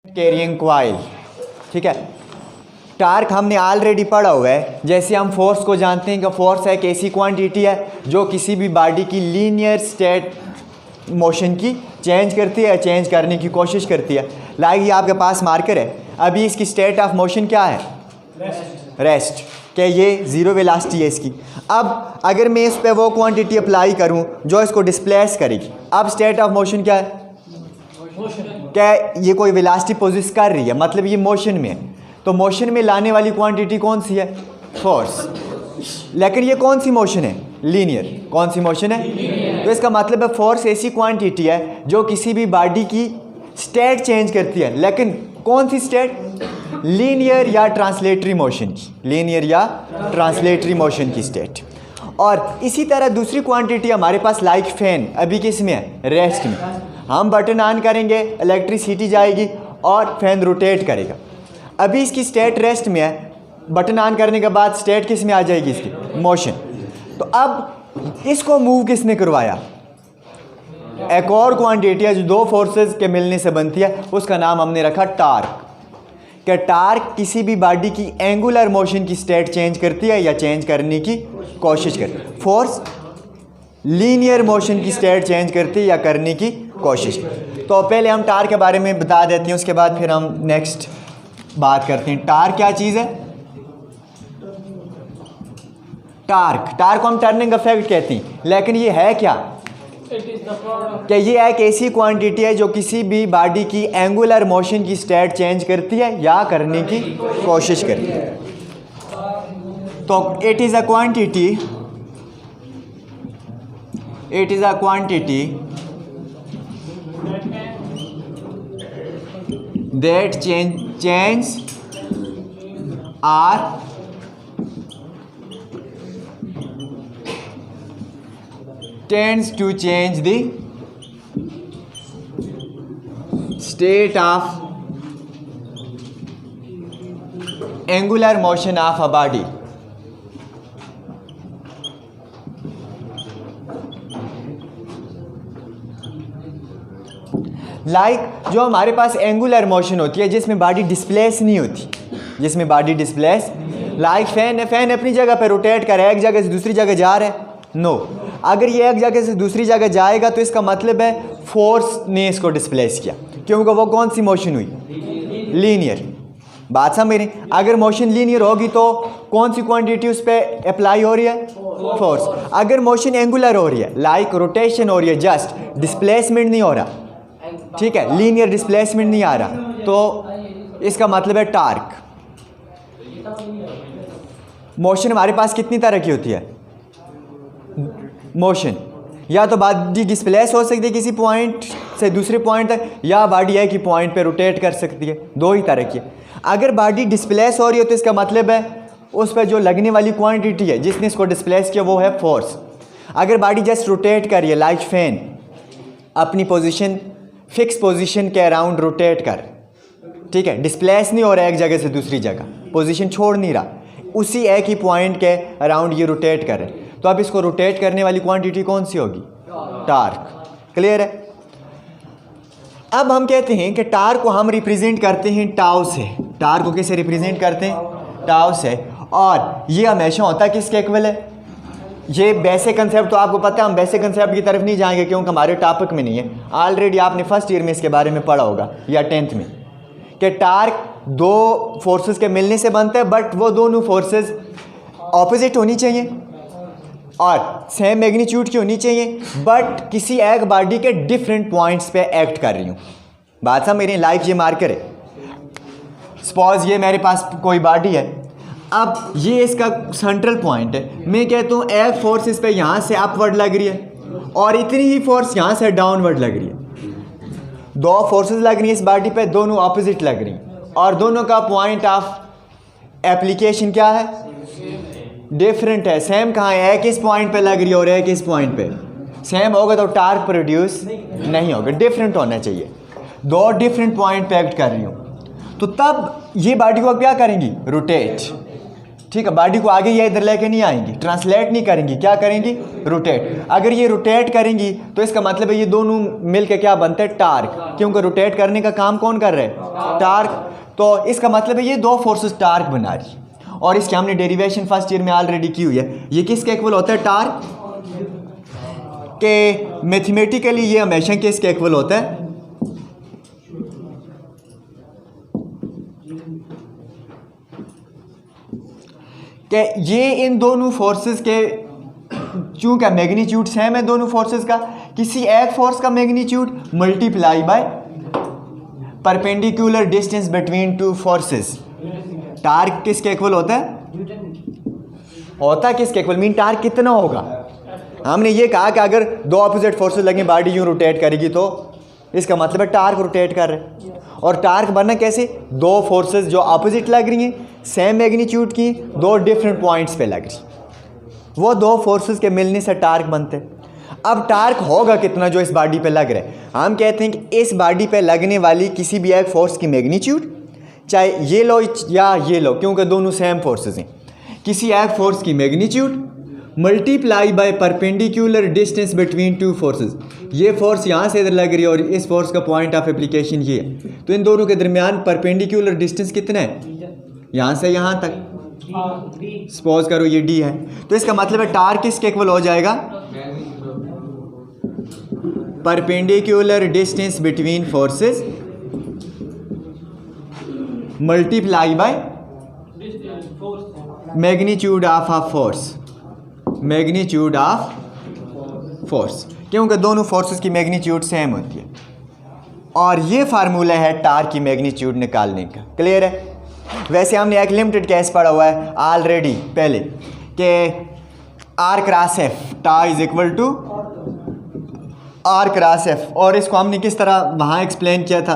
Carrying coil, ठीक है। Torque हमने ऑलरेडी पढ़ा हुआ है। जैसे हम फोर्स को जानते हैं कि फोर्स एक ऐसी क्वांटिटी है जो किसी भी बॉडी की लीनियर स्टेट मोशन की चेंज करती है, चेंज करने की कोशिश करती है। लाइक ये आपके पास मार्कर है, अभी इसकी स्टेट ऑफ मोशन क्या है? रेस्ट। क्या ये ज़ीरो वेलोसिटी है इसकी। अब अगर मैं इस पर वो क्वांटिटी अप्लाई करूं जो इसको डिस्प्लेस करेगी, अब स्टेट ऑफ मोशन क्या है? क्या ये कोई वेलोसिटी पोजेस कर रही है, मतलब ये मोशन में है। तो मोशन में लाने वाली क्वांटिटी कौन सी है? फोर्स। लेकिन ये कौन सी मोशन है? लीनियर। कौन सी मोशन है? तो इसका मतलब है फोर्स ऐसी क्वांटिटी है जो किसी भी बॉडी की स्टेट चेंज करती है, लेकिन कौन सी स्टेट? लीनियर या ट्रांसलेटरी मोशन की, लीनियर या ट्रांसलेटरी मोशन की स्टेट। और इसी तरह दूसरी क्वांटिटी हमारे पास लाइक फैन, अभी किस में है? रेस्ट में। हम बटन ऑन करेंगे, इलेक्ट्रिसिटी जाएगी और फैन रोटेट करेगा। अभी इसकी स्टेट रेस्ट में है, बटन ऑन करने के बाद स्टेट किस में आ जाएगी? इसकी मोशन। तो अब इसको मूव किसने करवाया? एक और क्वांटिटी है जो दो फोर्सेस के मिलने से बनती है, उसका नाम हमने रखा टार्क। क्या टार्क किसी भी बॉडी की एंगुलर मोशन की स्टेट चेंज करती है या चेंज करने की कोशिश करती है? फोर्स लीनियर मोशन की स्टेट चेंज करती है या करने की कोशिश। तो पहले हम टार्क के बारे में बता देते हैं, उसके बाद फिर हम नेक्स्ट बात करते हैं। टार्क क्या चीज़ है? टार्क को हम टर्निंग इफेक्ट कहते हैं, लेकिन ये है क्या? क्या ये एक ऐसी क्वांटिटी है जो किसी भी बॉडी की एंगुलर मोशन की स्टेट चेंज करती है या करने की कोशिश करती है। तो it is a quantity that change or tends to change the state of angular motion of a body. जो हमारे पास एंगुलर मोशन होती है जिसमें बॉडी डिस्प्लेस नहीं होती, जिसमें बॉडी डिस्प्लेस, लाइक फैन है, फैन अपनी जगह पे रोटेट कर रहा है, एक जगह से दूसरी जगह जा रहा है। नो, अगर ये एक जगह से दूसरी जगह जाएगा तो इसका मतलब है फोर्स ने इसको डिस्प्लेस किया, क्योंकि वो कौन सी मोशन हुई? लीनियर। बात समझ रहे? अगर मोशन लीनियर होगी तो कौन सी क्वांटिटी उस पर अप्लाई हो रही है? फोर्स। अगर मोशन एंगुलर हो रही है, लाइक रोटेशन हो रही है, जस्ट डिस्प्लेसमेंट नहीं हो रहा, ठीक है, लीनियर डिस्प्लेसमेंट नहीं आ रहा, तो इसका मतलब है टार्क। मोशन हमारे पास कितनी तरह की होती है? मोशन या तो बॉडी डिस्प्लेस हो सकती है किसी पॉइंट से दूसरे पॉइंट तक, या बॉडी एक ही पॉइंट पे रोटेट कर सकती है, दो ही तरह की है। अगर बॉडी डिस्प्लेस हो रही है तो इसका मतलब है उस पर जो लगने वाली क्वांटिटी है जिसने इसको डिस्प्लेस किया वो है फोर्स। अगर बॉडी जस्ट रोटेट कर रही है, लाइक फैन अपनी पोजीशन, फिक्स पोजीशन के अराउंड रोटेट कर, ठीक है, डिस्प्लेस नहीं हो रहा है एक जगह से दूसरी जगह, पोजीशन छोड़ नहीं रहा, उसी एक ही पॉइंट के अराउंड ये रोटेट कर रहे हैं, तो अब इसको रोटेट करने वाली क्वांटिटी कौन सी होगी? टार्क। क्लियर है? अब हम कहते हैं कि टार्क को हम रिप्रेजेंट करते हैं टाउ से। टार्क को कैसे रिप्रेजेंट करते हैं? टाउ से। और ये हमेशा होता है किसके इक्वल है? ये बेसिक कंसेप्ट तो आपको पता है, हम बेसिक कंसेप्ट की तरफ नहीं जाएंगे क्योंकि हमारे टॉपिक में नहीं है। ऑलरेडी आपने फर्स्ट ईयर में इसके बारे में पढ़ा होगा या 10th में, कि टार्क दो फोर्सेस के मिलने से बनता है, बट वो दोनों फोर्सेस ऑपोजिट होनी चाहिए और सेम मैग्नीट्यूड की होनी चाहिए, बट किसी एक बॉडी के डिफरेंट पॉइंट्स पे एक्ट कर रही हूँ। बात समझ रहे हैं? लाइक ये मार्कर है, सपोज ये मेरे पास कोई बॉडी है, अब ये इसका सेंट्रल पॉइंट है, मैं कहता हूँ एक फोर्स इस पे यहाँ से अपवर्ड लग रही है और इतनी ही फोर्स यहाँ से डाउनवर्ड लग रही है। दो फोर्सेस लग रही हैं इस बॉडी पे, दोनों ऑपोजिट लग रही हैं और दोनों का पॉइंट ऑफ एप्लीकेशन क्या है? डिफरेंट है। सेम कहाँ है? एक इस पॉइंट पे लग रही है और एक इस पॉइंट पे। सेम होगा तो टार्क प्रोड्यूस नहीं होगा, डिफरेंट होना चाहिए। दो डिफरेंट पॉइंट पे एक्ट कर रही हूँ तो तब ये बॉडी को क्या करेंगी? रोटेट। ठीक है, बॉडी को आगे या इधर लेके नहीं आएंगी, ट्रांसलेट नहीं करेंगी, क्या करेंगी, रोटेट। अगर ये रोटेट करेंगी तो इसका मतलब है ये दोनों मिलके क्या बनते हैं, टार्क, क्योंकि रोटेट करने का काम कौन कर रहे हैं, टार्क। तो इसका मतलब है ये दो फोर्सेस टार्क बना रही, और इसकी हमने डेरिवेशन फर्स्ट ईयर में ऑलरेडी की हुई है। ये किसके इक्वल होता है, टार्क के। मैथमेटिकली ये हमेशा किसके इक्वल होता है, कि ये इन दोनों फोर्सेस के चूँकि मैग्नीट्यूड सेम है दोनों फोर्सेस का, किसी एक फोर्स का magnitude multiply by perpendicular distance between two forces. Torque किसके इक्वल होता है किसके इक्वल, मीन टार्क कितना होगा। हमने ये कहा कि अगर दो ऑपोजिट फोर्सेस लगे, बॉडी यूँ रोटेट करेगी तो इसका मतलब है टार्क रोटेट कर रहे। और टार्क बनना कैसे, दो फोर्सेस जो ऑपोजिट लग रही हैं, सेम मैग्नीट्यूड की, दो डिफरेंट पॉइंट्स पे लग रही, वो दो फोर्सेस के मिलने से टार्क बनते। अब टार्क होगा कितना जो इस बॉडी पे लग रहा है, हम कहते हैं कि इस बॉडी पे लगने वाली किसी भी एक फोर्स की मैग्नीट्यूड, चाहे ये लो या ये लो, क्योंकि दोनों सेम फोर्सेस हैं, किसी एक फोर्स की magnitude multiply by perpendicular distance between two forces. ये फोर्स यहाँ से इधर लग रही है और इस फोर्स का पॉइंट ऑफ एप्लीकेशन ये है, तो इन दोनों के दरमियान परपेंडिकुलर डिस्टेंस कितना है, यहाँ से यहाँ तक, सपोज करो ये डी है, तो इसका मतलब है टार्क किसके इक्वल हो जाएगा, perpendicular distance between forces multiply by magnitude of a force, magnitude of force, क्योंकि दोनों फोर्सेस की मैग्नीट्यूड सेम होती है। और ये फार्मूला है टार्क की मैग्नीट्यूड निकालने का, क्लियर है। वैसे हमने एक लिमिटेड केस पढ़ा हुआ है ऑलरेडी पहले कि R cross F tau is equal to R cross F, और इसको हमने किस तरह वहाँ एक्सप्लेन किया था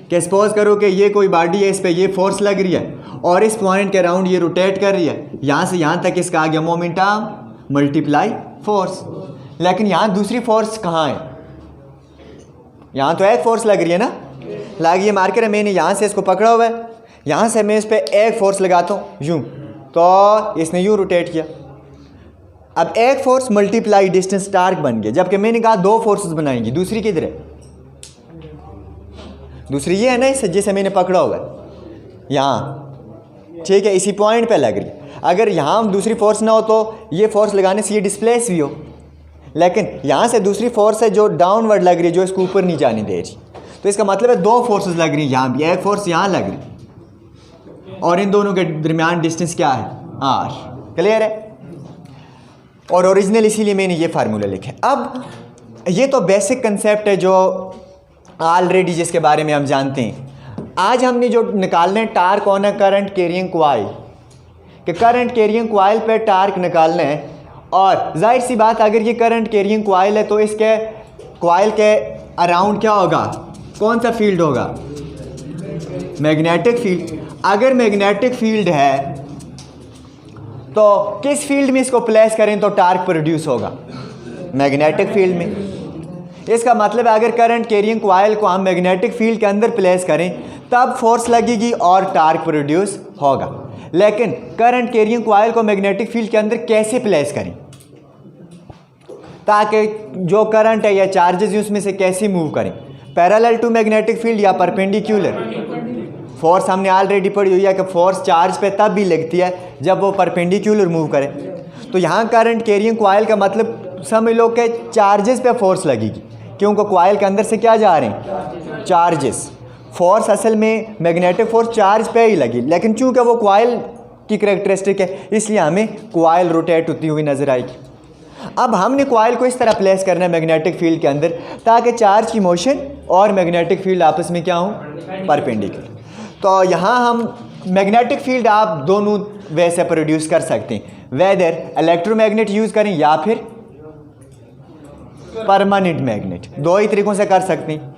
कि सपोज करो कि ये कोई बॉडी है, इस पर ये फोर्स लग रही है और इस पॉइंट के अराउंड ये रोटेट कर रही है, यहाँ से यहाँ तक इसका आ गया मोमेंटम मल्टीप्लाई फोर्स। लेकिन यहाँ दूसरी फोर्स कहाँ है, यहाँ तो एक फोर्स लग रही है ना, लाग ये मार्कर है, मैंने यहाँ से इसको पकड़ा हुआ है, यहाँ से मैं इस पर एक फोर्स लगाता हूँ यूँ, तो इसने यूँ रोटेट किया। अब एक फोर्स मल्टीप्लाई डिस्टेंस टार्क बन गया, जबकि मैंने कहा दो फोर्सेस बनाएंगी, दूसरी किधर है, दूसरी ये है ना इस जिसे मैंने पकड़ा हुआ है यहाँ, ठीक है, इसी पॉइंट पे लग रही है। अगर यहाँ दूसरी फोर्स ना हो तो ये फोर्स लगाने से ये डिस्प्लेस भी हो, लेकिन यहाँ से दूसरी फोर्स है जो डाउनवर्ड लग रही है, जो इसको ऊपर नहीं जाने दे रही, तो इसका मतलब है दो फोर्सेस लग रही हैं, यहाँ भी एक फोर्स यहाँ लग रही और इन दोनों के दरमियान डिस्टेंस क्या है, आर, क्लियर है। और ओरिजिनल इसीलिए मैंने ये फार्मूला लिखा है। अब ये तो बेसिक कंसेप्ट है जो ऑलरेडी जिसके बारे में हम जानते हैं। आज हमने जो निकालना है torque on a current carrying coil, कि करंट कैरिंग कॉइल पे टार्क निकालना है। और जाहिर सी बात, अगर ये करंट कैरिंग कॉइल है तो इसके कॉइल के अराउंड क्या होगा, कौन सा फील्ड होगा, मैग्नेटिक फील्ड। अगर मैग्नेटिक फील्ड है तो किस फील्ड में इसको प्लेस करें तो टार्क प्रोड्यूस होगा, मैग्नेटिक फील्ड में। इसका मतलब है अगर करंट कैरिंग कॉइल को हम मैग्नेटिक फील्ड के अंदर प्लेस करें तब फोर्स लगेगी और टार्क प्रोड्यूस होगा। लेकिन करंट कैरिंग कॉइल को मैग्नेटिक फील्ड के अंदर कैसे प्लेस करें, ताकि जो करंट है या चार्जेस उसमें से कैसे मूव करें, पैरेलल टू मैग्नेटिक फील्ड या परपेंडिकुलर। फोर्स हमने ऑलरेडी पढ़ी हुई है कि फोर्स चार्ज पे तब भी लगती है जब वो परपेंडिकुलर मूव करे। तो यहाँ करंट कैरिंग कॉइल का मतलब समझ लो कि चार्जेस पे फोर्स लगेगी, क्योंकि कॉइल के अंदर से क्या जा रहे हैं, चार्जेस। फोर्स असल में मैग्नेटिक फोर्स चार्ज पे ही लगी, लेकिन चूंकि वो कॉइल की करैक्टरिस्टिक है इसलिए हमें कॉइल रोटेट होती हुई नजर आएगी। अब हमने कॉइल को इस तरह प्लेस करना है मैग्नेटिक फील्ड के अंदर ताकि चार्ज की मोशन और मैग्नेटिक फील्ड आपस में क्या हो, परपेंडिकुलर। तो यहाँ हम मैग्नेटिक फील्ड आप दोनों वे से प्रोड्यूस कर सकते हैं, वेदर इलेक्ट्रोमैग्नेट यूज़ करें या फिर परमानेंट मैग्नेट, दो ही तरीक़ों से कर सकते हैं,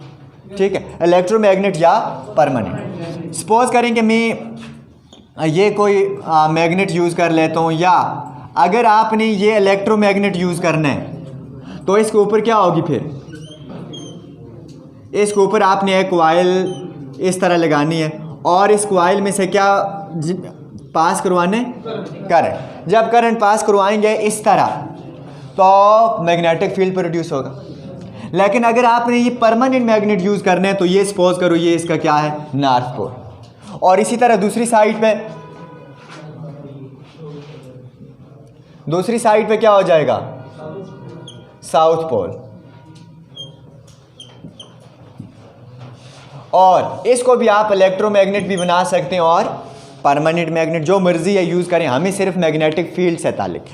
ठीक है, इलेक्ट्रोमैग्नेट या परमानेंट। सपोज करें कि मैं ये कोई मैग्नेट यूज़ कर लेता हूँ, या अगर आपने ये इलेक्ट्रोमैग्नेट यूज़ करना है तो इसके ऊपर क्या होगी, फिर इसके ऊपर आपने एक कॉइल इस तरह लगानी है और इस कॉइल में से क्या पास करवाने करंट। जब करंट पास करवाएंगे इस तरह तो मैग्नेटिक फील्ड प्रोड्यूस होगा। लेकिन अगर आपने ये परमानेंट मैग्नेट यूज़ करने हैं तो ये सपोज करो ये इसका क्या है, नॉर्थ पोल, और इसी तरह दूसरी साइड पे क्या हो जाएगा, साउथ पोल। और इसको भी आप इलेक्ट्रोमैग्नेट भी बना सकते हैं और परमानेंट मैग्नेट, जो मर्जी है यूज़ करें, हमें सिर्फ मैग्नेटिक फील्ड से ताल्लुक।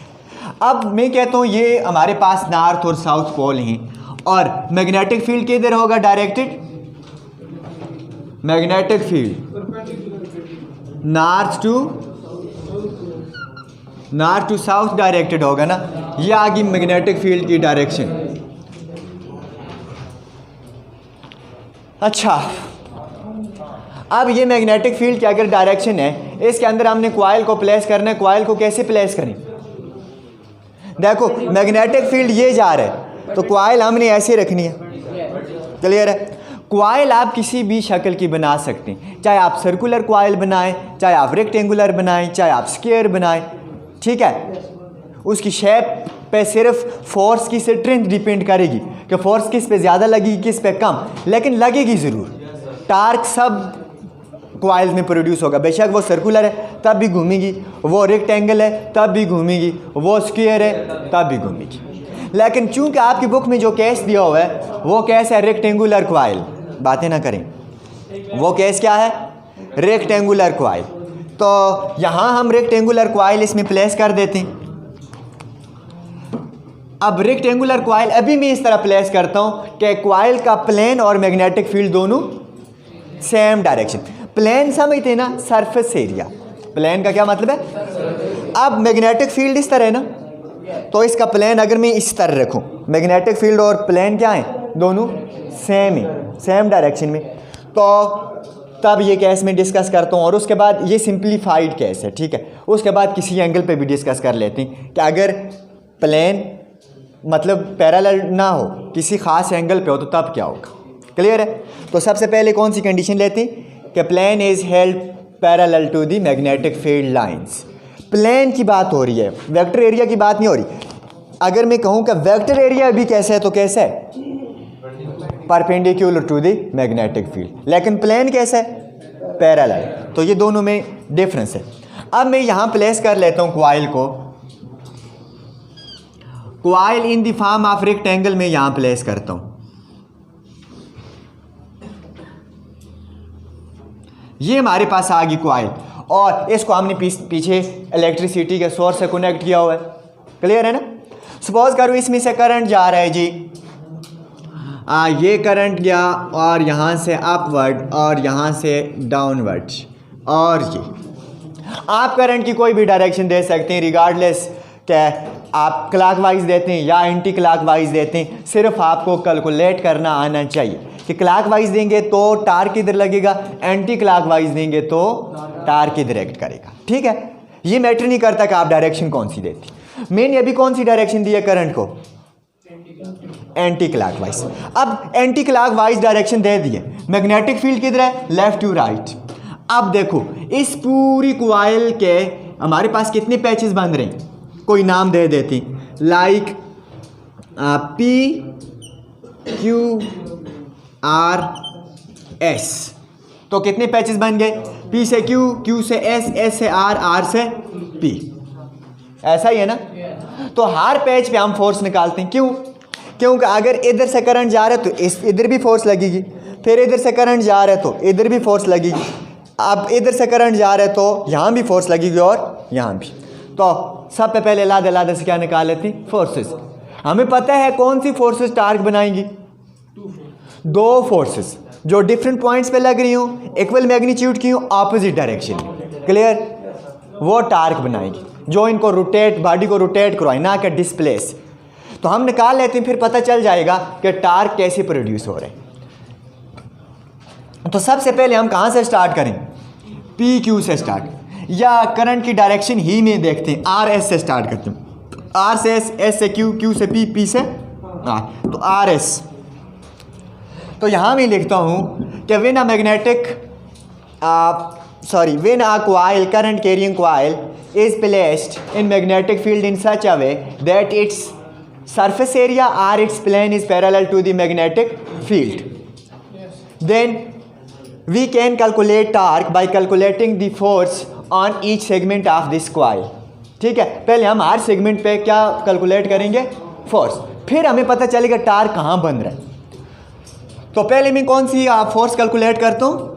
अब मैं कहता हूँ ये हमारे पास नॉर्थ और साउथ पोल हैं और मैग्नेटिक फील्ड किधर होगा directed, magnetic field north to south directed होगा ना। ये आ गई मैग्नेटिक फील्ड की डायरेक्शन। अच्छा, अब ये मैग्नेटिक फील्ड की अगर डायरेक्शन है, इसके अंदर हमने कॉइल को प्लेस करना है। कॉइल को कैसे प्लेस करें, देखो मैग्नेटिक फील्ड ये जा रहा है तो कॉइल हमने ऐसे रखनी है, क्लियर है। कॉइल आप किसी भी शक्ल की बना सकते हैं, चाहे आप सर्कुलर कॉइल बनाएं, चाहे आप रेक्टेंगुलर बनाएं, चाहे आप स्क्वायर बनाएं, ठीक है। उसकी शेप पे सिर्फ फोर्स की स्ट्रेंथ डिपेंड करेगी कि फोर्स किस पे ज़्यादा लगेगी किस पे कम, लेकिन लगेगी ज़रूर। टार्क सब कॉइल्स में प्रोड्यूस होगा, बेशक वो सर्कुलर है तब भी घूमेगी, वो रेक्टेंगल है तब भी घूमेगी, वो स्क्वायर है तब भी घूमेगी। लेकिन चूंकि आपकी बुक में जो केस दिया हुआ है वो केस है रेक्टेंगुलर कॉइल, बातें ना करें, वो केस क्या है, रेक्टेंगुलर कॉइल। तो यहाँ हम रेक्टेंगुलर कॉइल इसमें प्लेस कर देते हैं। अब रेक्टेंगुलर कॉइल अभी मैं इस तरह प्लेस करता हूँ कि कॉइल का प्लेन और मैग्नेटिक फील्ड दोनों सेम डायरेक्शन। प्लेन समझते हैं ना, सरफेस एरिया। प्लेन का क्या मतलब है, अब मैग्नेटिक फील्ड इस तरह है ना, तो इसका प्लेन अगर मैं इस तरह रखूं, मैग्नेटिक फील्ड और प्लेन क्या है, दोनों सेम है, सेम डायरेक्शन में। तो तब ये केस में डिस्कस करता हूँ और उसके बाद ये सिंप्लीफाइड केस है, ठीक है। उसके बाद किसी एंगल पे भी डिस्कस कर लेते हैं कि अगर प्लेन मतलब पैरेलल ना हो, किसी ख़ास एंगल पे हो, तो तब क्या होगा, क्लियर है। तो सबसे पहले कौन सी कंडीशन लेते हैं कि plane is held parallel to the magnetic field lines. Plane की बात हो रही है, वेक्टर एरिया की बात नहीं हो रही। अगर मैं कहूँ कि वेक्टर एरिया भी कैसे है, तो कैसे है, perpendicular to the magnetic field, लेकिन प्लेन कैसा है, पैरेलल। तो ये दोनों में डिफरेंस है। अब मैं यहाँ प्लेस कर लेता हूँ कॉइल को, coil in the form of rectangle में यहाँ प्लेस करता हूँ। ये हमारे पास आ गई कॉइल और इसको हमने पीछे इलेक्ट्रिसिटी के सोर्स से कनेक्ट किया हुआ है, क्लियर है ना। सपोज करो इसमें से करंट जा रहा है जी, ये करंट गया और यहाँ से अपवर्ड और यहाँ से डाउनवर्ड, और ये आप करंट की कोई भी डायरेक्शन दे सकते हैं रिगार्डलेस क्या आप क्लॉकवाइज देते हैं या एंटी क्लॉकवाइज देते हैं। सिर्फ आपको कैलकुलेट करना आना चाहिए कि क्लॉकवाइज देंगे तो टार्क किधर लगेगा, एंटी क्लॉकवाइज देंगे तो टार्क किधर एक्ट करेगा, ठीक है। ये मैटर नहीं करता कि आप डायरेक्शन कौन सी देती। मैंने अभी कौन सी डायरेक्शन दी है करंट को, एंटी क्लॉकवाइज। अब एंटी क्लॉकवाइज डायरेक्शन दे दिए, मैग्नेटिक फील्ड किधर है, लेफ्ट टू राइट। अब देखो इस पूरी कॉइल के हमारे पास कितने पैचेस बन रहे हैं, कोई नाम दे देती, like P Q R S. तो कितने पैचेस बन गए, पी से क्यू, क्यू से एस, एस से आर, आर से पी, ऐसा ही है ना। तो हर पैच पे हम फोर्स निकालते हैं, क्यों, क्योंकि अगर इधर से करंट जा रहा है तो इधर भी फोर्स लगेगी, फिर इधर से करंट जा रहा है तो इधर भी फोर्स लगेगी, अब इधर से करंट जा रहा है तो यहाँ भी फोर्स लगेगी और यहाँ भी। तो सब पे पहले लादे से क्या निकाल लेती, फोर्सेस। हमें पता है कौन सी फोर्सेस टार्क बनाएंगी, दो फोर्सेस जो डिफरेंट पॉइंट्स पे लग रही हूँ, इक्वल मैग्नीट्यूड की हूँ, ऑपोजिट डायरेक्शन में, क्लियर, वो टार्क बनाएगी जो इनको रोटेट, बॉडी को रोटेट करवाए, ना कि डिस्प्लेस। तो हम निकाल लेते हैं, फिर पता चल जाएगा कि टार्क कैसे प्रोड्यूस हो रहे हैं। तो सबसे पहले हम कहाँ से स्टार्ट करें, पी क्यू से स्टार्ट, या करंट की डायरेक्शन ही में देखते हैं, आर एस से स्टार्ट करते हैं, आर से एस, एस से क्यू, क्यू से पी, पी से आर, तो आर एस। तो यहाँ मैं लिखता हूँ कि when a magnetic when a coil, current carrying coil is placed in magnetic field in such a way that its surface area or its plane is parallel to the magnetic field, then we can calculate torque by calculating the force on each segment of this coil. ठीक है, पहले हम हर segment पे क्या calculate करेंगे, force, फिर हमें पता चलेगा टार्क कहाँ बन रहा है। तो पहले मैं कौन सी फोर्स कैलकुलेट करता हूँ,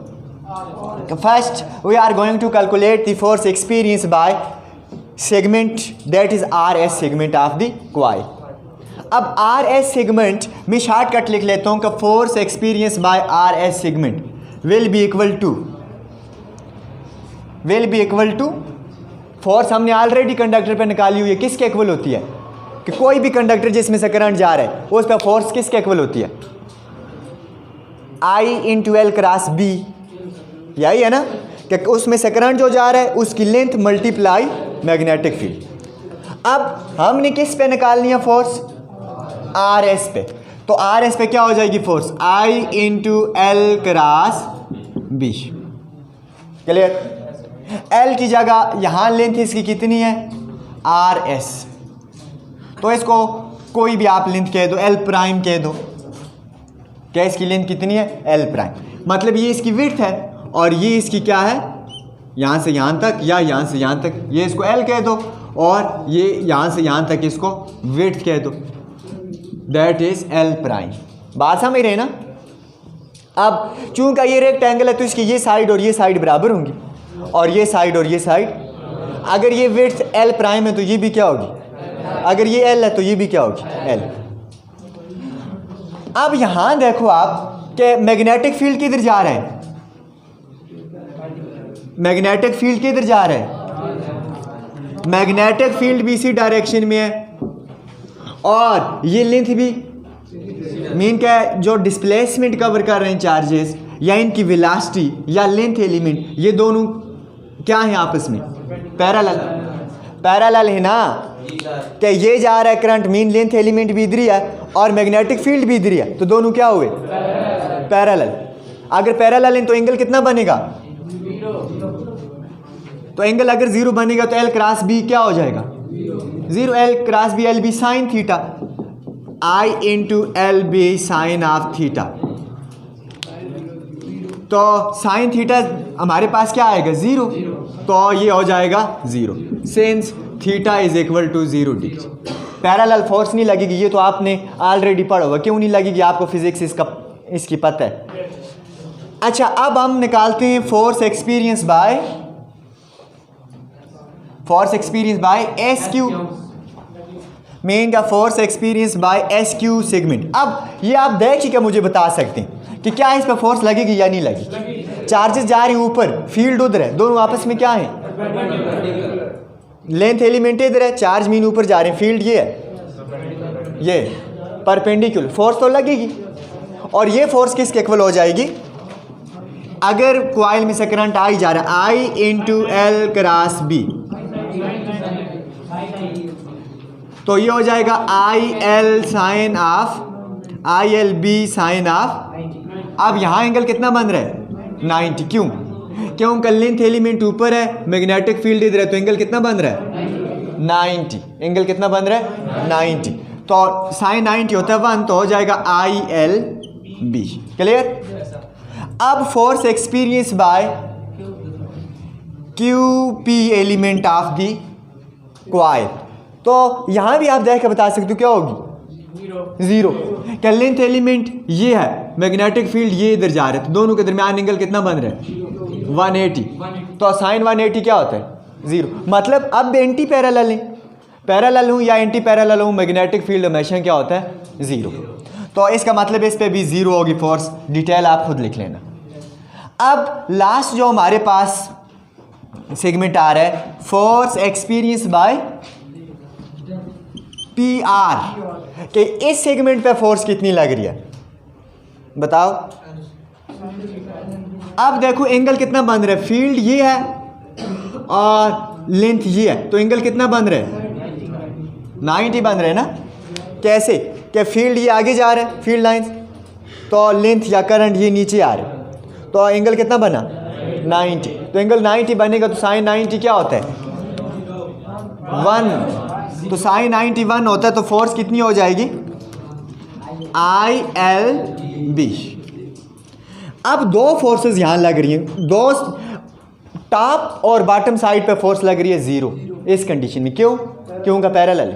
first we are going to calculate the force experience by segment that is R S segment of the coil. अब आर एस सेगमेंट में शॉर्टकट लिख लेता हूँ कि force experience by R S segment will be equal to force हमने already conductor पे निकाली हुई है, किसके इक्वल होती है, कि कोई भी कंडक्टर जिसमें से करंट जा रहा है उस पर फोर्स किसके इक्वल होती है, I into L cross B, यही है ना, कि उसमें से करंट जो जा रहा है उसकी लेंथ मल्टीप्लाई मैग्नेटिक फील्ड। अब हमने किस पे निकालनी है फोर्स, आर एस पे, तो आर एस पे क्या हो जाएगी force, I into L cross B. Clear, L की जगह यहाँ लेंथ इसकी कितनी है, आर एस, तो इसको कोई भी आप लेंथ कह दो, एल प्राइम कह दो, क्या इसकी लेंथ कितनी है, एल प्राइम, मतलब ये इसकी विड्थ है और ये इसकी क्या है, यहाँ से यहाँ तक या यहाँ से यहाँ तक, ये इसको एल कह दो और ये यहाँ से यहाँ तक इसको विड्थ कह दो, दैट इज एल प्राइम। बात समझ रहे ना। अब चूंकि ये रेक्टेंगल है तो इसकी ये साइड और ये साइड बराबर होंगी, और ये साइड और ये साइड, अगर ये विड्थ एल प्राइम है तो ये भी क्या होगी, अगर ये एल है तो ये भी क्या होगी, एल। अब यहां देखो आप कि मैग्नेटिक फील्ड किधर जा रहा है, मैग्नेटिक फील्ड किधर जा रहा है, मैग्नेटिक फील्ड भी इसी डायरेक्शन में है, और ये लेंथ भी मीन क्या है, जो डिस्प्लेसमेंट कवर कर रहे हैं चार्जेस या इनकी वेलोसिटी या लेंथ एलिमेंट, ये दोनों क्या है आपस में, पैरेलल है ना, कि ये जा रहा है करंट, मीन लेंथ एलिमेंट भी इधर ही है और मैग्नेटिक फील्ड भी इधर ही है, तो दोनों क्या हुए, पैरेलल। अगर पैरेलल है तो एंगल कितना बनेगा, तो एंगल अगर जीरो बनेगा तो एल क्रॉस बी क्या हो जाएगा, zero, L cross B, L B sine theta, I into L B sine of theta, तो साइन थीटा हमारे पास क्या आएगा, जीरो, तो ये हो जाएगा zero, since theta is equal to 0 degree. Parallel force नहीं लगेगी, ये तो आपने ऑलरेडी पढ़ा हुआ, क्यों नहीं लगेगी, आपको फिजिक्स इसकी पता है। अच्छा, अब हम निकालते हैं force experience by S Q, main का force experience by S Q segment. अब ये आप देख ही क्या मुझे बता सकते हैं कि क्या इस पर फोर्स लगेगी या नहीं लगेगी, चार्जेस जा रही हैं ऊपर, फील्ड उधर है, दोनों आपस में क्या है, लेंथ एलिमेंट इधर है, चार्ज मीन ऊपर जा रहे हैं, फील्ड ये है, ये परपेंडिकुलर, फोर्स तो लगेगी। और ये फोर्स किसके इक्वल हो जाएगी, अगर कॉइल में से करंट आ ही जा रहा है, I into L cross B, तो ये हो जाएगा I L sine of, I L B sine of. अब यहाँ एंगल कितना बन रहा है, 90, क्योंकि लेंथ एलिमेंट ऊपर है, मैग्नेटिक फील्ड इधर है, तो एंगल कितना बन रहा है, 90, एंगल कितना बन रहा है, 90, तो साइन 90 होता है 1, तो हो जाएगा आई एल बी। क्लियर। अब force experience by Q P element of the coil, तो यहाँ भी आप देख के बता सकते हो क्या होगी, जीरो। क्या लेंथ एलिमेंट ये है, मैग्नेटिक फील्ड ये इधर जा रहे हैं, तो दोनों के दरमियान एंगल कितना बन रहा है, 180, तो साइन 180 क्या होता है, जीरो। मतलब अब एंटी पैरेलल है, पैरेलल हूँ या एंटी पैरेलल हूँ, मैग्नेटिक फील्ड हमेशा क्या होता है, जीरो। तो इसका मतलब इस पे भी जीरो होगी फोर्स, डिटेल आप खुद लिख लेना। अब लास्ट जो हमारे पास सेगमेंट आ रहा है, force experience by P R, कि इस सेगमेंट पे फोर्स कितनी लग रही है बताओ। अब देखो एंगल कितना बन रहा है, फील्ड ये है और लेंथ ये है, तो एंगल कितना बन रहा है, 90 बन रहे हैं ना। कैसे, क्या फील्ड ये आगे जा रहा है, फील्ड लाइंस, तो लेंथ या करंट ये नीचे आ रहे, तो एंगल कितना बना 90। तो एंगल 90 बनेगा तो साइन 90 क्या होता है 1। तो साइन 90 1 होता है तो फोर्स कितनी हो जाएगी ILB। अब दो फोर्सेस यहाँ लग रही हैं, दो टॉप और बॉटम साइड पे फोर्स लग रही है 0 इस कंडीशन में। क्यों? क्यों का पैरेलल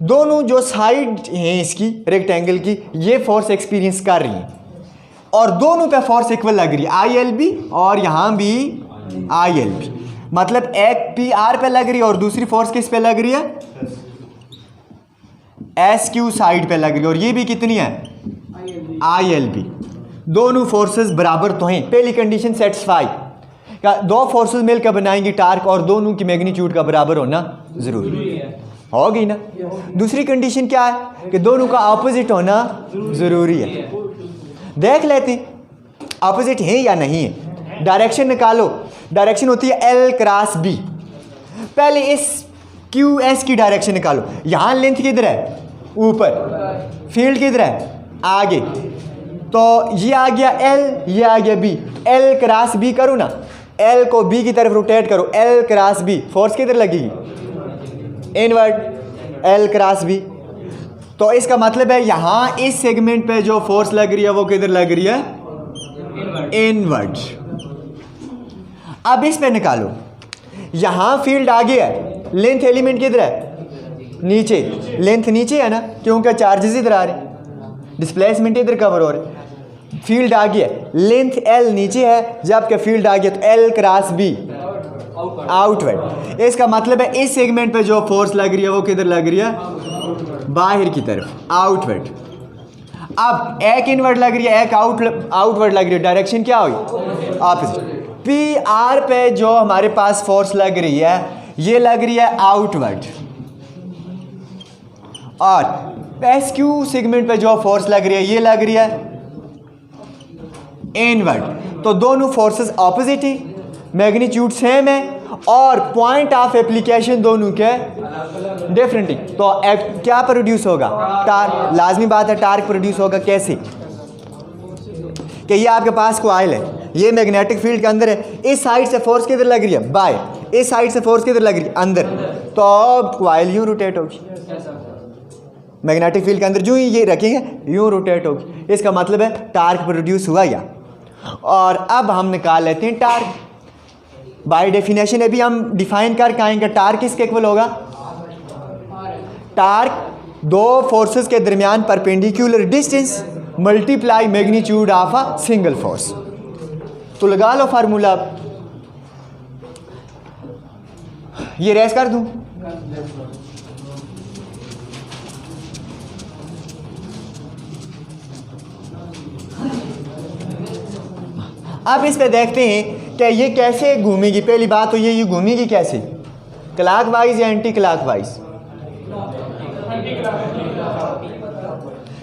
दोनों जो साइड हैं इसकी रेक्टेंगल की ये फोर्स एक्सपीरियंस कर रही हैं और दोनों पे फोर्स इक्वल लग रही है ILB और यहाँ भी ILB। मतलब एक PR पे लग रही है और दूसरी फोर्स किस पे लग रही है SQ साइड पे लग रही है और ये भी कितनी है ILB। दोनों फोर्सेस बराबर तो हैं। पहली कंडीशन सेटिस्फाई, दो फोर्सेस मिलकर बनाएंगी टार्क और दोनों की मैग्नीट्यूड का बराबर होना जरूरी है, होगी ना। दूसरी कंडीशन क्या है कि दोनों का ऑपोजिट होना जरूरी है। देख लेते ऑपोजिट है या नहीं है। डायरेक्शन निकालो, डायरेक्शन होती है L क्रॉस B। पहले इस QS की डायरेक्शन निकालो। यहाँ लेंथ किधर है ऊपर, फील्ड किधर है आगे, तो ये आ गया L, ये आ गया B। L क्रॉस B करो ना, L को B की तरफ रोटेट करो, L क्रॉस B, फोर्स किधर लगेगी इनवर्ड L क्रॉस B। तो इसका मतलब है यहाँ इस सेगमेंट पे जो फोर्स लग रही है वो किधर लग रही है इनवर्ड। अब इस पे निकालो, यहाँ फील्ड आगे है, लेंथ एलिमेंट किधर है नीचे, लेंथ नीचे है ना क्योंकि चार्जेस इधर आ रहे, डिस्प्लेसमेंट इधर कवर हो रहे। फील्ड आगे है, लेंथ L नीचे है, जबकि फील्ड आगे तो L क्रॉस B आउटवर्ड। इसका मतलब है इस सेगमेंट पे जो फोर्स लग रही है वो किधर लग रही है बाहर की तरफ आउटवर्ड। अब एक इनवर्ड लग रही है एक आउटवर्ड लग रही है, डायरेक्शन क्या हुई ऑपोजिट। PR पे जो हमारे पास फोर्स लग रही है ये लग रही है आउटवर्ड और SQ सेगमेंट पे जो फोर्स लग रही है ये लग रही है इनवर्ड। तो दोनों फोर्सेस ऑपोजिट ही, मैग्नीट्यूड सेम है और पॉइंट ऑफ एप्लीकेशन दोनों के डिफरेंट ही। तो क्या प्रोड्यूस होगा टार्क, लाजमी बात है टार्क प्रोड्यूस होगा। कैसे कि ये आपके पास कॉइल है, ये मैग्नेटिक फील्ड के अंदर है, इस साइड से फोर्स किधर लग रही है बाय, इस साइड से फोर्स किधर लग रही है अंदर, तो कॉइल यूं रोटेट होगी मैग्नेटिक फील्ड के अंदर, जो ये रखेंगे यूं रोटेट होगी। इसका मतलब है टार्क प्रोड्यूस हुआ या। और अब हम निकाल लेते हैं टार्क बाय डेफिनेशन। अभी हम डिफाइन करके आएंगे टार्क किसके इक्वल होगा। टार्क दो फोर्सेस के दरमियान perpendicular distance multiply magnitude of a single force. तो लगा लो फार्मूला, ये रेस कर दूं। अब इस पे देखते हैं कि ये कैसे घूमेगी। पहली बात तो ये घूमेगी कैसे, क्लॉकवाइज या एंटी क्लॉकवाइज।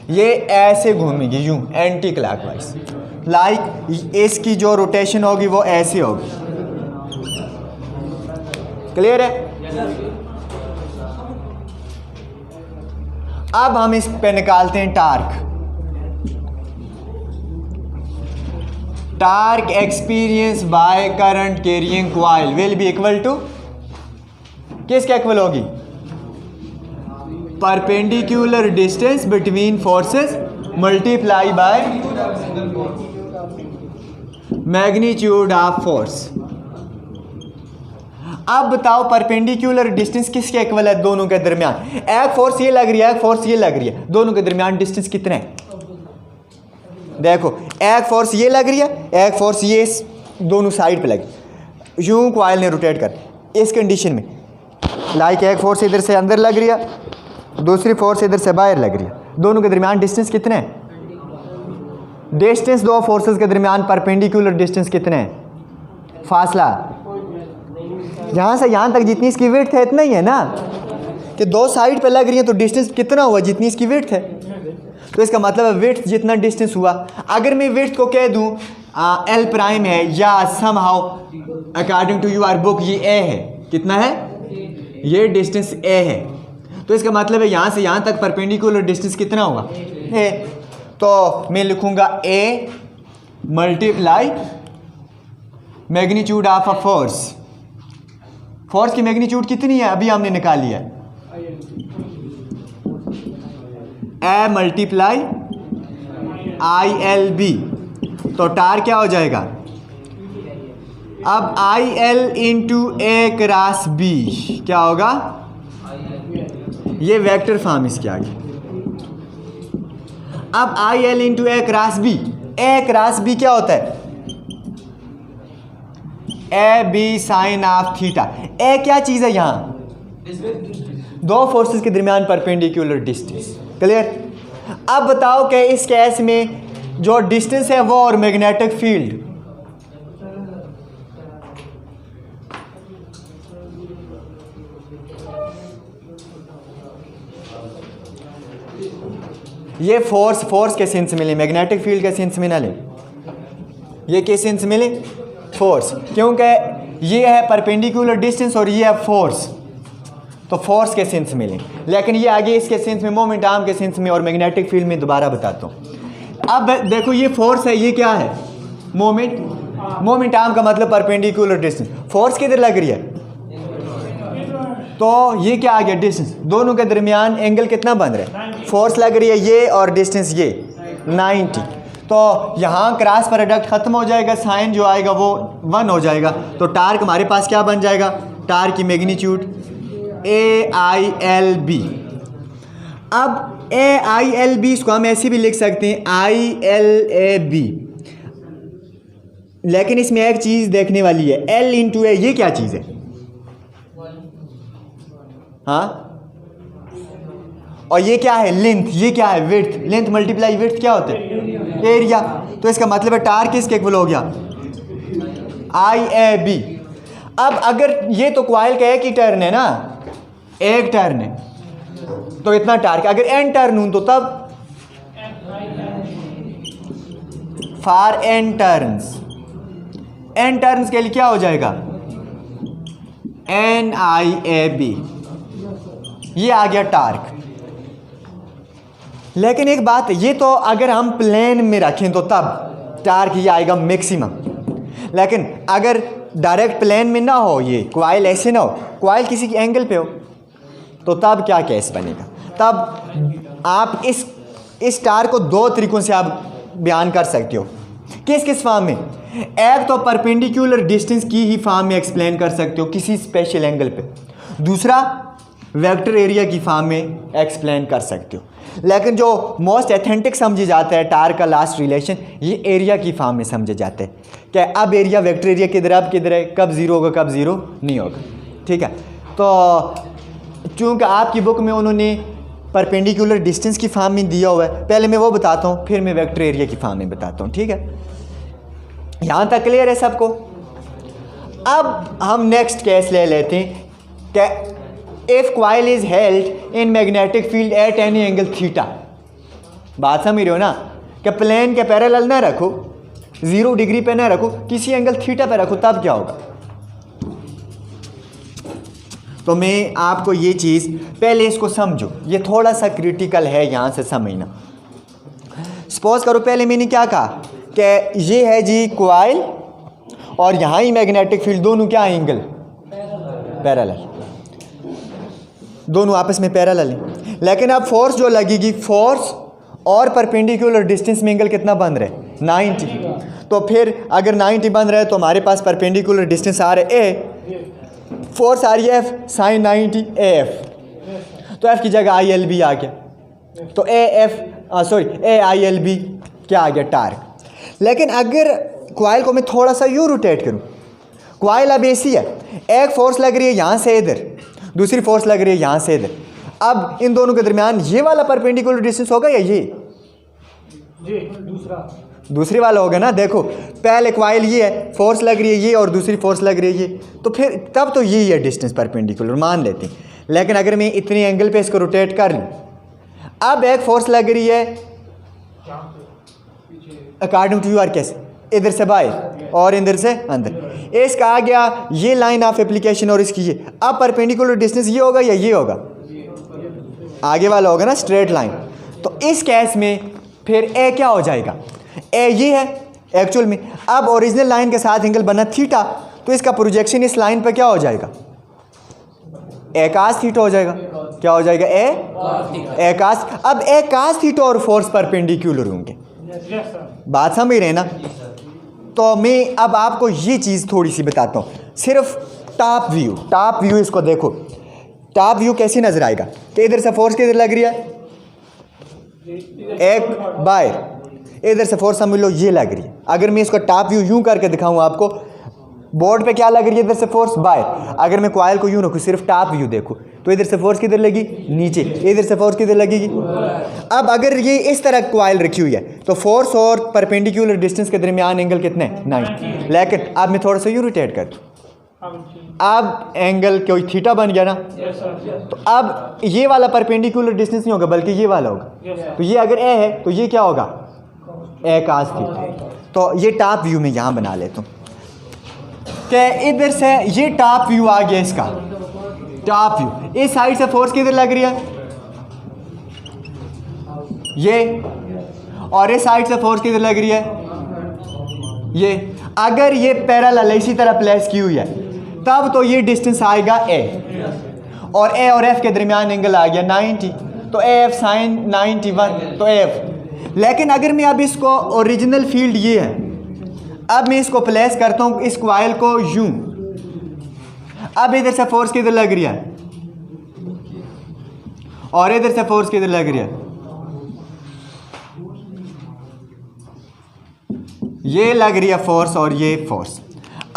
ये ऐसे घूमेगी यूं एंटी क्लॉकवाइज, लाइक इसकी जो रोटेशन होगी वो ऐसे होगी। क्लियर है। अब हम इस पे निकालते हैं torque. Torque experience by current carrying coil will be equal to, किसके इक्वल होगी, perpendicular distance between forces multiply by magnitude of force. अब बताओ परपेंडिकुलर डिस्टेंस किसके इक्वल है दोनों के दरमियान। एक फोर्स ये लग रही है, एक फोर्स ये लग रही है, दोनों के दरमियान डिस्टेंस कितना है। देखो एक फोर्स ये लग रही है, एक फोर्स ये दोनों साइड पे लगी, यूं कॉइल ने रोटेट कर। इस कंडीशन में लाइक एक फोर्स इधर से अंदर लग रही है, दूसरी फोर्स इधर से बाहर लग रही है, दोनों के दरमियान डिस्टेंस कितने है, डिस्टेंस दो फोर्सेस के दरमियान परपेंडिकुलर डिस्टेंस कितने है, फासला यहाँ से यहाँ तक जितनी इसकी विड्थ है इतना ही है ना, कि दो साइड पे लग रही है तो डिस्टेंस कितना हुआ जितनी इसकी विड्थ है। तो इसका मतलब है विड्थ जितना डिस्टेंस हुआ। अगर मैं विड्थ को कह दूं L प्राइम है या somehow according to your book ये A है, कितना है ये डिस्टेंस A है, तो इसका मतलब है यहाँ से यहाँ तक परपेंडिकुलर डिस्टेंस कितना हुआ A। तो मैं लिखूँगा A multiply magnitude of a force, force की मैग्नीट्यूड कितनी है अभी हमने निकाली है, A multiply I L B, तो टार क्या हो जाएगा, अब I L into A cross B क्या होगा, ये वेक्टर फॉर्म इसके आगे। अब I L into A cross B, A cross B क्या होता है, A B sine of theta. A क्या चीज है यहां, दो फोर्सेस के दरमियान परपेंडिकुलर डिस्टेंस, क्लियर। अब बताओ कि इस केस में जो डिस्टेंस है वो और मैग्नेटिक फील्ड, ये फोर्स के सेंस में ले, मैग्नेटिक फील्ड के सेंस में ना ले, ये किस सेंस में ले, फोर्स, क्योंकि ये है परपेंडिकुलर डिस्टेंस और ये है फोर्स, तो फोर्स के सेंस में ले। लेकिन ये आगे इसके सेंस में, मोमेंट आर्म के सेंस में और मैग्नेटिक फील्ड में दोबारा बताता हूँ। अब देखो ये फोर्स है, ये क्या है, मोमेंट आर्म का मतलब परपेंडिकुलर डिस्टेंस, फोर्स किधर लग रही है, तो ये क्या आ गया, डिस्टेंस, दोनों के दरमियान एंगल कितना बन रहा है, फोर्स लग रही है ये और डिस्टेंस ये 90, तो यहाँ क्रॉस प्रोडक्ट खत्म हो जाएगा, साइन जो आएगा वो 1 हो जाएगा, तो टार्क हमारे पास क्या बन जाएगा, टार्क की magnitude A I L B. अब ए आई एल बी इसको हम ऐसे भी लिख सकते हैं आई एल ए बी, लेकिन इसमें एक चीज़ देखने वाली है, एल इंटू ए, ये क्या चीज़ है, हाँ, और ये क्या है, लेंथ, ये क्या है, विड्थ, लेंथ मल्टीप्लाई विड्थ क्या होता है, एरिया, तो इसका मतलब है टार्क किसके इक्वल हो गया, आई ए बी। अब अगर ये तो कॉइल का एक ही टर्न है ना, एक टर्न है तो इतना टार्क, अगर एन टर्न हूं तो तब for N turns, N turns के लिए क्या हो जाएगा, एन आई ए बी, ये आ गया टार्क। लेकिन एक बात, ये तो अगर हम प्लेन में रखें तो तब टार्क ये आएगा मैक्सिमम, लेकिन अगर डायरेक्ट प्लेन में ना हो, ये कॉइल ऐसे ना हो, कॉइल किसी की एंगल पे हो, तो तब क्या केस बनेगा, तब आप इस टार्क को दो तरीकों से आप बयान कर सकते हो। किस किस फॉर्म में, एक तो परपेंडिकुलर डिस्टेंस की ही फॉर्म में एक्सप्लेन कर सकते हो किसी स्पेशल एंगल पे, दूसरा वेक्टर एरिया की फॉर्म में एक्सप्लेन कर सकते हो। लेकिन जो मोस्ट एथेंटिक समझी जाता है टार्क का लास्ट रिलेशन, ये एरिया की फॉर्म में समझे जाते हैं कि अब एरिया, वेक्टर एरिया किधर, अब किधर है, कब ज़ीरो होगा कब ज़ीरो नहीं होगा, ठीक है। तो चूँकि आपकी बुक में उन्होंने परपेंडिकुलर डिस्टेंस की फॉर्म में दिया हुआ है, पहले मैं वो बताता हूँ, फिर मैं वेक्टर एरिया की फॉर्म में बताता हूँ, ठीक है। यहाँ तक क्लियर है सबको। अब हम नेक्स्ट केस ले लेते हैं कि if coil is held in magnetic field at any angle theta, बात समझ रहे हो ना, कि प्लेन के पैरेलल ना रखो, 0 डिग्री पे ना रखो, किसी एंगल थीटा पे रखो, तब क्या होगा। तो मैं आपको ये चीज़ पहले इसको समझो, ये थोड़ा सा क्रिटिकल है यहाँ से समझना। सपोज करो पहले मैंने क्या कहा कि ये है जी कॉइल और यहाँ ही मैग्नेटिक फील्ड, दोनों क्या एंगल पैरेलल, दोनों आपस में पैरेलल हैं। लेकिन अब फोर्स जो लगेगी, फोर्स और परपेंडिकुलर डिस्टेंस में एंगल कितना बन रहा है, 90। तो फिर अगर 90 बन रहा है तो हमारे पास परपेंडिकुलर डिस्टेंस आ रहा है ए, फोर्स आ रही है एफ साइन 90 ए एफ, तो एफ की जगह आई एल बी आ गया, तो A F A I L B क्या आ गया, टार्क। लेकिन अगर कॉइल को मैं थोड़ा सा यूँ रोटेट करूँ, कॉइल अब ऐसी है, एक फोर्स लग रही है यहाँ से इधर, दूसरी फोर्स लग रही है यहाँ से इधर, अब इन दोनों के दरमियान ये वाला परपेंडिकुलर डिस्टेंस होगा या ये दूसरी वाला होगा ना। देखो पहले कॉइल ये है, फोर्स लग रही है ये और दूसरी फोर्स लग रही है ये, तो फिर तब तो यही है डिस्टेंस परपेंडिकुलर मान लेते हैं। लेकिन अगर मैं इतनी एंगल पे इसको रोटेट कर लूँ, अब एक फोर्स लग रही है अकॉर्डिंग टू यूर केस, इधर से बाहर और इधर से अंदर, इसका आ गया ये लाइन ऑफ एप्लीकेशन और इसकी ये, अब परपेंडिकुलर डिस्टेंस ये होगा या ये होगा, आगे वाला होगा ना स्ट्रेट लाइन। तो इस केस में फिर ए क्या हो जाएगा, ए ये है, एक्चुअल में। अब ओरिजिनल लाइन के साथ एंगल बना थीटा, तो इसका प्रोजेक्शन इस लाइन पर क्या हो जाएगा, ए कास थीटा हो जाएगा। क्या हो जाएगा, ए कास। अब ए कास थीटा और फोर्स परपेंडिकुलर होंगे, बात समझ रहे हैं ना। तो मैं अब आपको ये चीज़ थोड़ी सी बताता हूँ, सिर्फ टॉप व्यू इसको देखो। टॉप व्यू कैसे नजर आएगा कि इधर से फोर्स किधर लग रही है, एक बाहर, इधर से फोर्स समझ लो ये लग रही है। अगर मैं इसको टॉप व्यू यूं करके दिखाऊं आपको, बोर्ड पे क्या लग रही है, इधर से फोर्स बाहर। अगर मैं कॉइल को यूं रखूं, सिर्फ टॉप व्यू देखो, तो इधर से फोर्स किधर लगी, नीचे, इधर से फोर्स किधर लगेगी। अब अगर ये इस तरह कॉइल रखी हुई है तो फोर्स और परपेंडिकुलर डिस्टेंस के दरमियान एंगल कितने, 9। लेकिन अब मैं थोड़ा सा यूं रोटेट कर दूं, अब एंगल कोई थीटा बन गया ना। तो अब ये वाला परपेंडिकुलर डिस्टेंस नहीं होगा बल्कि ये वाला होगा। तो ये अगर ए है तो ये क्या होगा, ए कास थीटा। तो ये टॉप व्यू में यहाँ बना लेता हूँ कि इधर से ये टॉप व्यू आ गया, इसका टॉप व्यू। इस साइड से फोर्स किधर लग रही है, ये, और इस साइड से फोर्स किधर लग रही है, ये। अगर ये पैरेलल इसी तरह प्लेस की हुई है तब तो ये डिस्टेंस आएगा ए, और ए और एफ के दरमियान एंगल आ गया 90, तो ए एफ साइन 91, तो एफ। लेकिन अगर मैं अब इसको ओरिजिनल फील्ड ये है, अब मैं इसको प्लेस करता हूँ इस कॉइल को यूं, अब इधर से फोर्स किधर लग रही है और इधर से फोर्स किधर लग रही है, ये लग रही है फोर्स और ये फोर्स।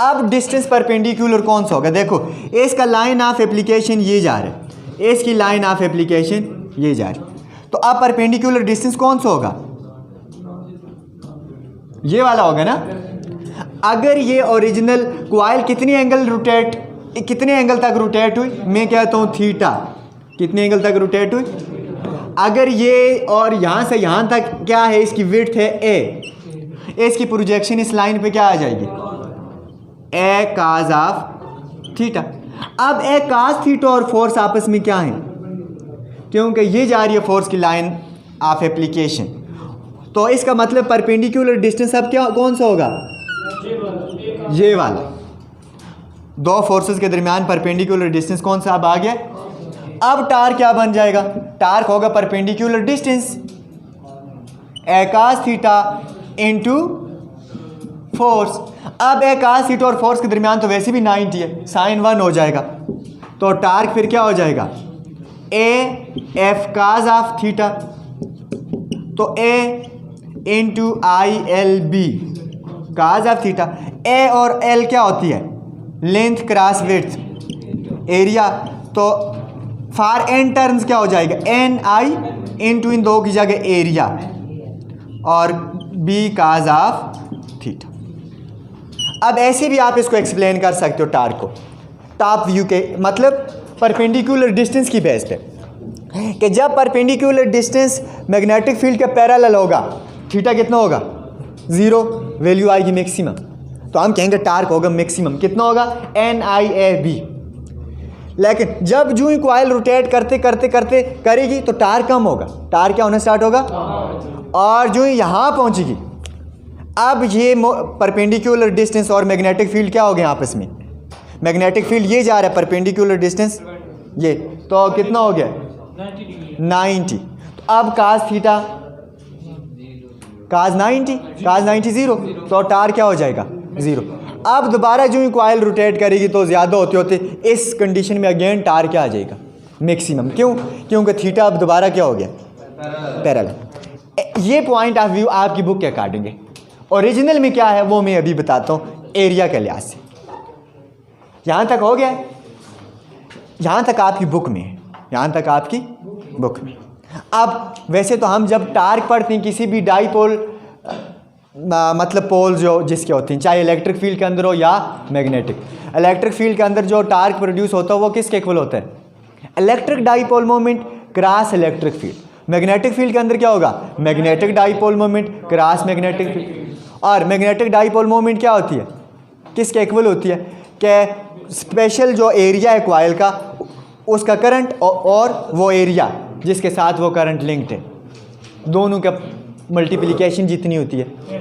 अब डिस्टेंस परपेंडिकुलर कौन सा होगा, देखो इसका लाइन ऑफ एप्लीकेशन ये जा रहा है, इसकी लाइन ऑफ एप्लीकेशन ये जा रही है। तो अब परपेंडिकुलर डिस्टेंस कौन सा होगा, ये वाला होगा ना। अगर ये ओरिजिनल कॉइल कितनी एंगल तक रोटेट हुई, मैं कहता हूँ थीटा, कितने एंगल तक रोटेट हुई। अगर ये और यहाँ से यहाँ तक क्या है, इसकी विड्थ है ए, इसकी प्रोजेक्शन इस लाइन पे क्या आ जाएगी, ए काज ऑफ थीटा। अब ए काज थीटा और फोर्स आपस में क्या है, क्योंकि ये जा रही है फोर्स की लाइन ऑफ एप्लीकेशन, तो इसका मतलब परपेंडिकुलर डिस्टेंस अब क्या कौन सा होगा, ये वाला। दो फोर्सेस के दरमियान परपेंडिकुलर डिस्टेंस कौन सा अब आ गया। अब टार्क क्या बन जाएगा, टार्क होगा परपेंडिकुलर डिस्टेंस ए काज थीटा इनटू फोर्स। अब ए काज थीटा और फोर्स के दरमियान तो वैसे भी 90 है, साइन 1 हो जाएगा, तो टार्क फिर क्या हो जाएगा, A F cos of theta, तो A into I L B cos of theta. A और एल क्या होती है, लेंथ क्रॉस विड्थ एरिया, तो फॉर एन टर्म्स क्या हो जाएगा, एन आई इंटू इन दो की जगह एरिया और बी काज ऑफ थीटा। अब ऐसे भी आप इसको एक्सप्लेन कर सकते हो टार्क को टॉप व्यू के, मतलब परपेंडिकुलर डिस्टेंस की बेस पे, कि जब परपेंडिकुलर डिस्टेंस मैग्नेटिक फील्ड के पैरेलल होगा, थीटा कितना होगा, 0, वैल्यू आएगी मैक्सिमम, तो हम कहेंगे टार्क होगा मैक्सिमम, कितना होगा, एन आई ए बी। लेकिन जब जो ही कॉइल रोटेट करते करते करते करेगी तो टार्क कम होगा, टार्क क्या होना स्टार्ट होगा, और जो ही यहाँ पहुँचेगी, अब ये परपेंडिकुलर डिस्टेंस और मैग्नेटिक फील्ड क्या हो गए आपस में, मैग्नेटिक फील्ड ये जा रहा है, परपेंडिकुलर डिस्टेंस ये, तो कितना हो गया 90। तो अब काज थीटा काज 90 0, तो टार क्या हो जाएगा 0। अब दोबारा जो ही कॉइल रोटेट करेगी तो ज़्यादा होते होते इस कंडीशन में अगेन टार क्या आ जाएगा मैक्सिमम, क्यों, क्योंकि थीटा अब दोबारा क्या हो गया पैरेलल। ये पॉइंट ऑफ व्यू आपकी बुक के अकॉर्डिंग है, ओरिजिनल में क्या है वो मैं अभी बताता हूँ एरिया के लिहाज से। यहाँ तक हो गया, यहाँ तक आपकी बुक में है, यहाँ तक आपकी बुक में। अब वैसे तो हम जब टार्क पढ़ते हैं किसी भी डाईपोल मतलब पोल जो जिसके होते हैं, चाहे इलेक्ट्रिक फील्ड के अंदर हो या मैग्नेटिक, इलेक्ट्रिक फील्ड के अंदर जो टार्क प्रोड्यूस होता है वो किसके इक्वल होता है, electric dipole moment cross electric field. Magnetic field के अंदर क्या होगा, magnetic dipole moment cross magnetic field. और मैग्नेटिक डाईपोल मोमेंट क्या होती है, किसके इक्वल होती है, कि स्पेशल जो एरिया है कॉइल का उसका करंट और वो एरिया जिसके साथ वो करंट लिंक्ड है, दोनों का मल्टीप्लिकेशन जितनी होती है।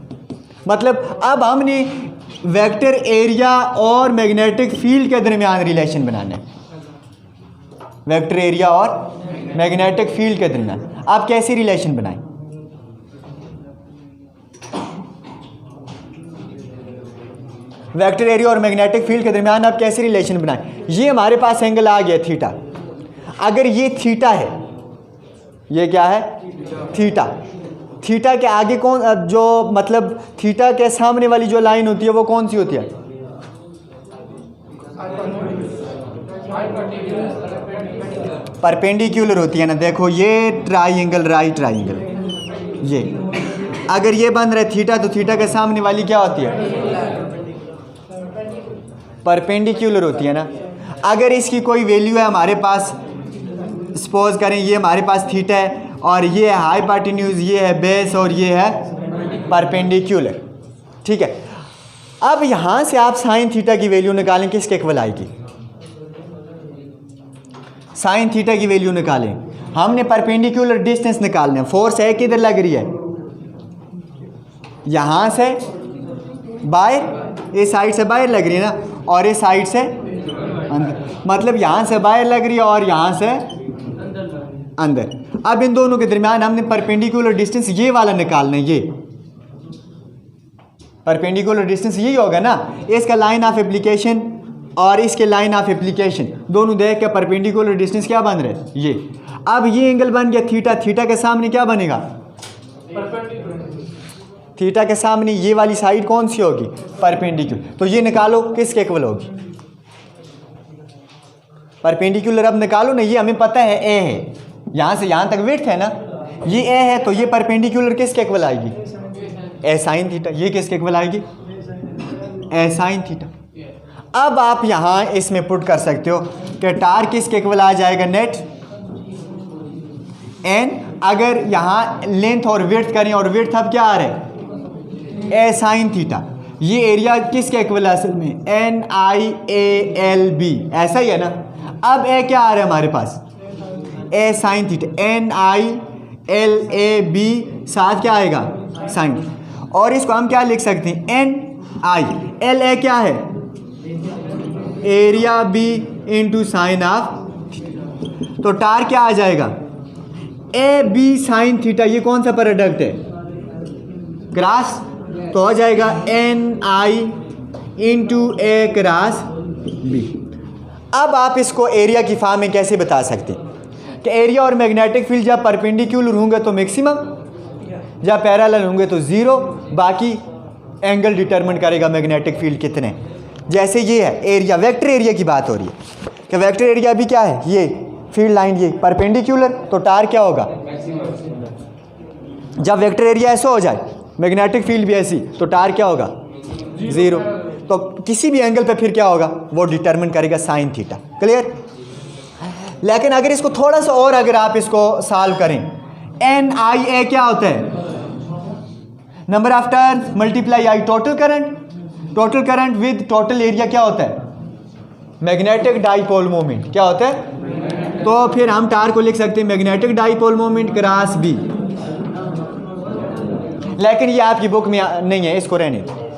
हैं। मतलब अब हमने वेक्टर एरिया और मैग्नेटिक फील्ड के दरमियान रिलेशन बनाना है, वेक्टर एरिया और मैग्नेटिक फील्ड के दरमियान। आप कैसे रिलेशन बनाएं? वेक्टर एरिया और मैग्नेटिक फील्ड के दरमियान आप कैसे रिलेशन बनाएं? ये हमारे पास एंगल आ गया थीटा। अगर ये थीटा है, ये क्या है? थीटा। थीटा के आगे कौन, जो मतलब थीटा के सामने वाली जो लाइन होती है वो कौन सी होती है? परपेंडिकुलर होती है ना। देखो ये ट्राइंगल, राइट ट्राइंगल, ये अगर ये बन रहा है थीटा, तो थीटा के सामने वाली क्या होती है? परपेंडिकुलर होती है ना। अगर इसकी कोई वैल्यू है हमारे पास, सपोज करें ये हमारे पास थीटा है और ये है हाइपोटेन्यूज, ये है बेस और ये है परपेंडिकुलर, ठीक है। अब यहाँ से आप साइन थीटा की वैल्यू निकालें, किसके इक्वल आएगी? साइन थीटा की वैल्यू निकालें। हमने परपेंडिकुलर डिस्टेंस निकालना है। फोर्स है किधर लग रही है? यहाँ से बाहर, इस साइड से बाहर लग रही है ना, और इस साइड से अंदर, मतलब यहाँ से बाहर लग रही है और यहाँ से अंदर। अब इन दोनों के दरमियान हमने परपेंडिकुलर डिस्टेंस ये वाला निकालना है। ये परपेंडिकुलर डिस्टेंस यही होगा ना, इसका लाइन ऑफ एप्लीकेशन और इसके लाइन ऑफ एप्लीकेशन दोनों देख के परपेंडिकुलर डिस्टेंस क्या बन रहा है? ये। अब ये एंगल बन गया थीटा। थीटा के सामने क्या बनेगा? थीटा के सामने ये वाली साइड कौन सी होगी? परपेंडिकुलर। तो ये निकालो किसके इक्वल होगी? परपेंडिकुलर अब निकालो ना। ये हमें पता है ए है, यहाँ से यहाँ तक विड्थ है ना, ये ए है, तो ये परपेंडिकुलर किसके इक्वल आएगी? ए साइन थीटा। ये किसके इक्वल आएगी? ए साइन थीटा। अब आप यहाँ इसमें पुट कर सकते हो कि टार किसके इक्वल आ जाएगा? Net N. अगर यहाँ लेंथ और विड्थ करें, और विड्थ अब क्या आ रहा है? A sine theta. ये एरिया किसके इक्वल है असल में? N I A L B, ऐसा ही है ना। अब ए क्या आ रहा है हमारे पास? A sine theta. N I L A B साथ क्या आएगा? साइन। और इसको हम क्या लिख सकते हैं? एन आई एल ए क्या है? Area B into sine of theta. तो टार क्या आ जाएगा? A B sine theta. ये कौन सा प्रोडक्ट है? क्रॉस। तो हो जाएगा N I into A cross B. अब आप इसको एरिया की फॉर्म में कैसे बता सकते हैं कि एरिया और मैग्नेटिक फील्ड जब परपेंडिकुलर होंगे तो मैक्सिमम, जब पैरेलल होंगे तो ज़ीरो, बाकी एंगल डिटरमिन करेगा मैग्नेटिक फील्ड कितने। जैसे ये है एरिया, वेक्टर एरिया की बात हो रही है कि वेक्टर एरिया भी क्या है? ये फील्ड लाइन ये परपेंडिकुलर, तो टार क्या होगा? जब वेक्टर एरिया ऐसा हो जाए, मैग्नेटिक फील्ड भी ऐसी, तो टार क्या होगा? ज़ीरो। तो किसी भी एंगल पे फिर क्या होगा? वो डिटरमिन करेगा साइन थीटा। क्लियर? लेकिन अगर इसको थोड़ा सा और अगर आप इसको सॉल्व करें, एन आई ए क्या होता है? Number of turns multiply I total current. Total current with total area क्या होता है? Magnetic dipole moment. क्या होता है? तो फिर हम टार को लिख सकते हैं magnetic dipole moment cross B. लेकिन ये आपकी बुक में नहीं है, इसको रहने दो।